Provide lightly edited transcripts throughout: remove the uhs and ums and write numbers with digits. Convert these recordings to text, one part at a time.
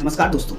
नमस्कार दोस्तों।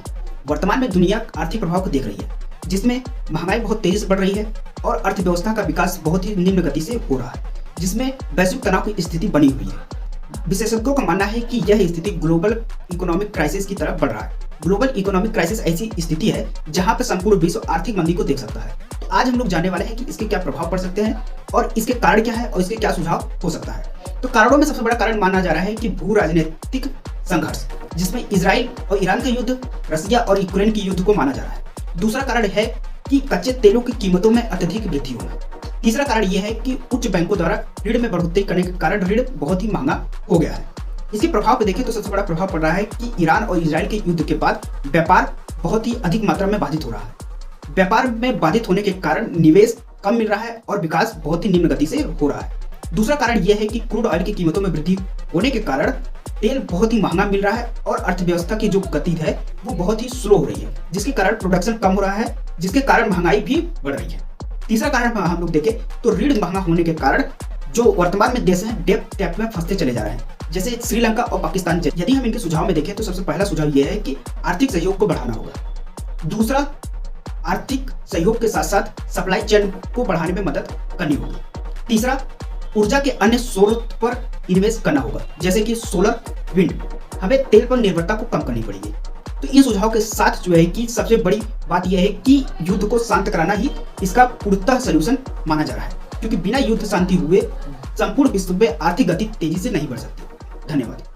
वर्तमान में दुनिया आर्थिक प्रभाव को देख रही है, जिसमें महंगाई बहुत तेजी से बढ़ रही है और अर्थव्यवस्था का विकास बहुत ही निम्न गति से हो रहा है, जिसमें वैश्विक तनाव की स्थिति बनी हुई है। विशेषज्ञों का मानना है कि यह स्थिति ग्लोबल इकोनॉमिक क्राइसिस की तरफ बढ़ रहा है। ग्लोबल इकोनॉमिक क्राइसिस ऐसी स्थिति है जहां पर संपूर्ण विश्व आर्थिक मंदी को देख सकता है। तो आज हम लोग जानने वाले हैं कि इसके क्या प्रभाव पड़ सकते हैं और इसके कारण क्या है और इसके क्या सुझाव हो सकता है। तो कारणों में सबसे बड़ा कारण माना जा रहा है कि भू राजनीतिक संघर्ष, जिसमें इजराइल और ईरान का युद्ध, रसिया और यूक्रेन की युद्ध को माना जा रहा है। दूसरा कारण है कि कच्चे तेलों की कीमतों में अत्यधिक वृद्धि होना। तीसरा कारण यह है कि उच्च बैंकों द्वारा ऋण में बढ़ोतरी करने के कारण ऋण बहुत ही महंगा हो गया है। इसके प्रभाव को देखें तो सबसे बड़ा प्रभाव पड़ रहा है कि ईरान और इजराइल के युद्ध के बाद व्यापार बहुत ही अधिक मात्रा में बाधित हो रहा है। व्यापार में बाधित होने के कारण निवेश कम मिल रहा है और विकास बहुत ही निम्न गति से हो रहा है। दूसरा कारण यह है कि क्रूड ऑयल की कीमतों में वृद्धि होने के कारण तेल बहुत ही महंगा मिल रहा है और अर्थव्यवस्था की जो गति है वो बहुत ही स्लो हो रही है, जिसके कारण प्रोडक्शन कम हो रहा है, जिसके कारण महंगाई भी बढ़ रही है। तीसरा कारण हम लोग देखें तो ऋण महंगा होने के कारण जो वर्तमान में देश हैं डेट ट्रैप में फंसते चले जा रहे हैं, जैसे श्रीलंका और पाकिस्तान। यदि हम इनके सुझाव में देखें तो सबसे पहला सुझाव यह है कि आर्थिक सहयोग को बढ़ाना होगा। दूसरा, आर्थिक सहयोग के साथ साथ सप्लाई चेन को बढ़ाने में मदद करनी होगी। तीसरा, ऊर्जा के अन्य स्रोत पर इन्वेस्ट करना होगा, जैसे कि सोलर, विंड। हमें तेल पर निर्भरता को कम करनी पड़ेगी। तो इन सुझाव के साथ जो है कि सबसे बड़ी बात यह है कि युद्ध को शांत कराना ही इसका पूर्णतः सलूशन माना जा रहा है, क्योंकि बिना युद्ध शांति हुए संपूर्ण विश्व में आर्थिक गति तेजी से नहीं बढ़ सकती। धन्यवाद।